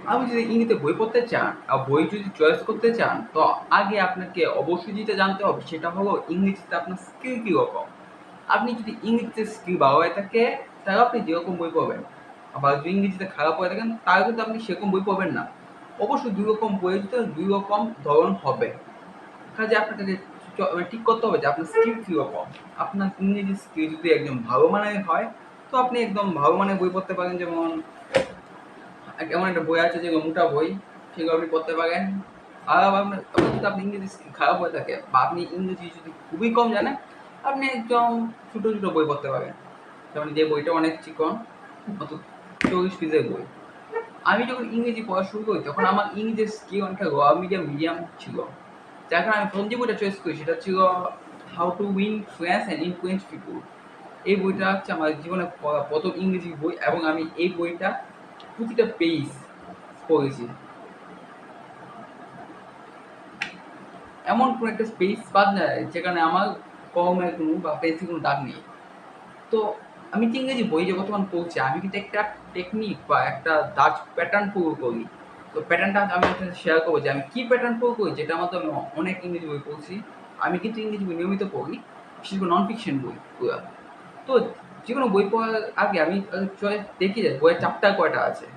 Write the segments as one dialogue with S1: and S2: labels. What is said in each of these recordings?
S1: আপনি যদি ইংরেজিতে বই পড়তে চান আর বই যদি চয়েস করতে চান, তো আগে আপনাকে অবশ্যই যেটা জানতে হবে সেটা হলো ইংরেজিতে আপনার স্কিল কীরকম। আপনি যদি ইংরেজিতে স্কিল ভালো হয়ে থাকে, তাহলে আপনি যেরকম বই পড়বেন। আবার যদি ইংরেজিতে খারাপ হয়ে থাকেন, তাহলে কিন্তু আপনি সেরকম বই পড়বেন না। অবশ্যই ২ রকম বইয়ের ভিতরে ২ রকম ধরন হবে। কাজে আপনাকে মানে ঠিক করতে হবে যে আপনার স্কিল কীরকম। আপনার ইংরেজি স্কিল যদি একদম ভালো মানের হয়, তো আপনি একদম ভালো মানের বই পড়তে পারেন। যেমন এমন একটা বই আছে যেগুলো মোটা বই, সেগুলো আপনি পড়তে পারেন। আর আপনার যদি আপনি ইংরেজি খারাপ হয়ে থাকে বা আপনি ইংরেজি যদি খুবই কম জানেন, আপনি একদম ছোট ছোট বই পড়তে পারেন। যেমন যে বইটা অনেক চিকন, অত 40 পেজের বই। আমি যখন ইংরেজি পড়া শুরু করি তখন আমার ইংরেজির স্কিল অনেকটা র মিডিয়াম ছিল। যার কারণে আমি প্রথম যে বইটা চয়েস করি সেটা ছিল how to win friends and influence people. এই বইটা হচ্ছে আমার জীবনে পড়া প্রথম ইংরেজি বই এবং আমি এই বইটা প্রতিটা পেজ পড়েছি। এমন কোনো একটা স্পেস বাদ যায় যেখানে আমার কলমের কোনো বা পেন্সিল কোনো দাগ নেই। তো আমি যে ইংরেজি বই যে বর্তমান পড়ছি, আমি কিন্তু একটা টেকনিক বা একটা দাগ প্যাটার্ন ফলো করি। তো প্যাটার্নটা আমি আপনার সাথে শেয়ার করবো যে আমি কি প্যাটার্ন ফলো করি, যেটার মাধ্যমে আমি অনেক ইংরেজি বই পড়ছি। আমি কিন্তু ইংরেজি বই নিয়মিত পড়ি, বিশেষ করে নন ফিকশন বই পুরা। তো যেকোনো বই পড়ার আগে আমি চয়েস দেখি যে বইয়ের চ্যাপ্টার কয়টা আছে।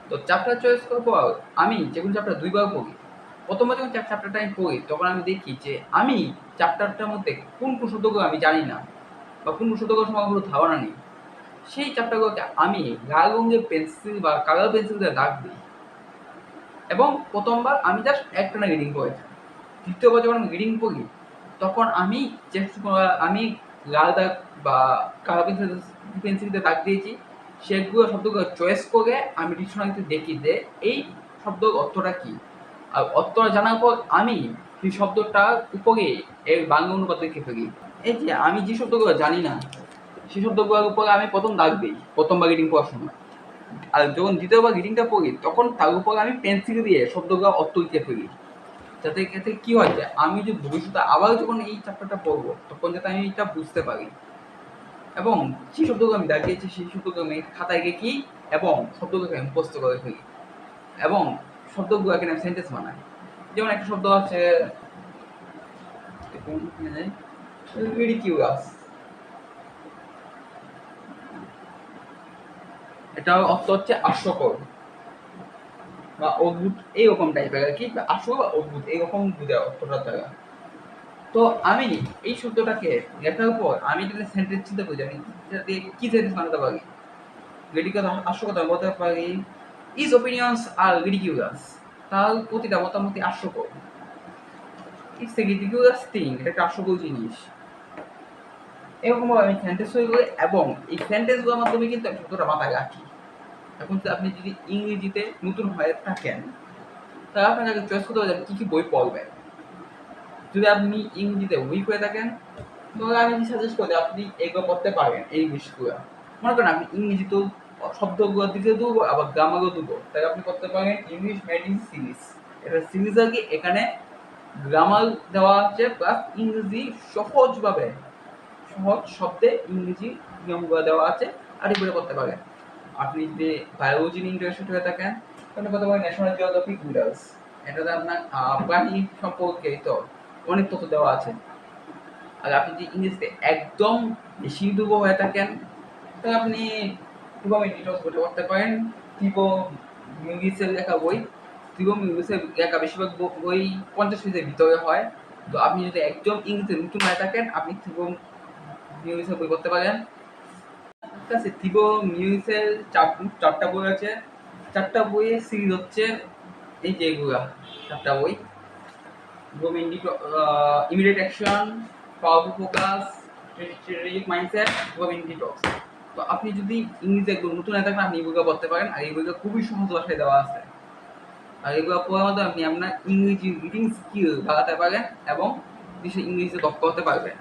S1: তো চ্যাপ্টার চয়েস করার পর আমি যেকোনো চ্যাপ্টার ২ বার পড়ি। প্রথমবার যখন চ্যাপ্টারটা আমি পড়ি তখন আমি দেখি যে আমি চ্যাপ্টারটার মধ্যে কোন শব্দগুলো আমি জানি না বা কোন শব্দগুলো সম্পর্কে আমার কোনো ধারণা নেই। সেই চ্যাপ্টারগুলোকে আমি লাল রঙের পেন্সিল বা কালার পেন্সিল দিয়ে দাগ দিই এবং প্রথমবার আমি জাস্ট একটানা রিডিং করেছি। দ্বিতীয়বার যখন আমি রিডিং পড়ি তখন আমি আমি লাল দাগ বা কালার পেন্সিল দিয়ে দাগ দিয়েছি, সেগুলো শব্দগুলো চয়েস করে আমি ডিকশনারিতে দেখি যে এই শব্দের অর্থটা কী। আর অর্থটা জানার পর আমি সেই শব্দটার উপরে এর বাংলা অনুবাদ লিখে ফেলি। এই যে আমি যে শব্দগুলো জানি না সেই শব্দগুলোর উপরে আমি প্রথম দাগ দিই প্রথমবার রিডিং পড়ার সময়। আর যখন দ্বিতীয়বার রিডিংটা পড়ি তখন তার উপরে আমি পেন্সিল দিয়ে শব্দগুলো অর্থ লিখে ফেলি। যাতে এতে কি হয় যে আমি যে ভবিষ্যতে আবার যখন এই চ্যাপ্টারটা পড়বো তখন যাতে আমি এটা বুঝতে পারি এবং যে শব্দগুলো আমি দাগিয়েছি সেই শব্দগুলো আমি খাতায় লিখি এবং শব্দগুলোকে আমি মুখস্থ করে ফেলি এবং শব্দগুলোকে আমি সেন্টেন্স বানাই। যেমন একটা শব্দ আছে রিডিকিউলাস, এটার অর্থ হচ্ছে হাস্যকর বা অদ্ভুত, এইরকম টাইপের আর কি। হাস্য বা অদ্ভুত এইরকম বোঝায় অর্থটার দ্বারা। তো আমি এই শব্দটাকে লেখার পর আমি এটাকে সেন্টেন্স চিন্তা করি, আমি এটা দিয়ে কি সেন্টেন্স বানাতে পারি। রিডিকুলাস হাস্যকর বলতে পারি, ইজ ওপিনিয়ন্স আর রিডিকুলাস, তার প্রতিটা মতামতই হাস্যকর। ইটস এ রিডিকুলাস থিং, এটা একটা হাস্যকর জিনিস। এরকমভাবে আমি সেন্টেন্স তৈরি করি এবং এই সেন্টেন্সগুলোর মাধ্যমে কিন্তু আমি শব্দটা মাথায় রাখি। এখন আপনি যদি ইংরেজিতে নতুন হয়ে থাকেন তাহলে আপনাকে আগে চয়েস করতে হবে কী কী বই পড়বেন। যদি আপনি ইংরেজিতে উইক হয়ে থাকেন তাহলে আমি সাজেস্ট করি আপনি এগুলো পড়তে পারেন, এই ইংলিশগুলো। মনে করেন আপনি ইংরেজি তো শব্দগুলো দিকে দেবো আবার গ্রামারও দেবো, তাই আপনি করতে পারেন ইংলিশ মেডিং সিরিজ। এটা সিরিজ আর কি, এখানে গ্রামার দেওয়া আছে প্লাস ইংরেজি সহজভাবে সহজ শব্দে ইংরেজি নিয়মগুলো দেওয়া আছে, আর এগুলো করতে পারেন। আপনি যদি বায়োলজি নিয়ে ইন্টারেস্টেড হয়ে থাকেন তাহলে করতে পারেন ন্যাশনাল জিওগ্রাফিক মিডালস। এটাতে আপনার প্রাণী সম্পর্কে তো অনেক তথ্য দেওয়া আছে। আর আপনি যদি ইংরেজিতে একদম বেশি দুর্বল হয়ে থাকেন তাহলে আপনি কিভাবে ডিটক্স বইটা পড়তে পারেন। থিবো মিউজিসের লেখা বই, থিবো মিউজিসের লেখা বেশিরভাগ বই 50 পেজের ভিতরে হয়। তো আপনি যদি একদম ইংরেজিতে নতুন হয়ে থাকেন আপনি থিবো মিউজিসের বই পড়তে পারেন। ঠিক আছে, থিবো মিউজিসের চারটা বই আছে। চারটা বইয়ের সিরিজ হচ্ছে এই যে এগুলা চারটা বই, immediate action, powerful focus, strategic mindset এবং ডিটক্স। তো আপনি যদি ইংরেজি একদম নতুন হয়ে থাকেন আপনি এই বইগুলো পড়তে পারেন, আর এই বইগুলো খুবই সহজ ভাষায় দেওয়া আছে। আর এগুলো পড়ার মাধ্যমে আপনি আপনার ইংরেজি রিডিং স্কিল বাড়াতে পারেন এবং বিশেষ ইংরেজিতে দক্ষ হতে পারবেন।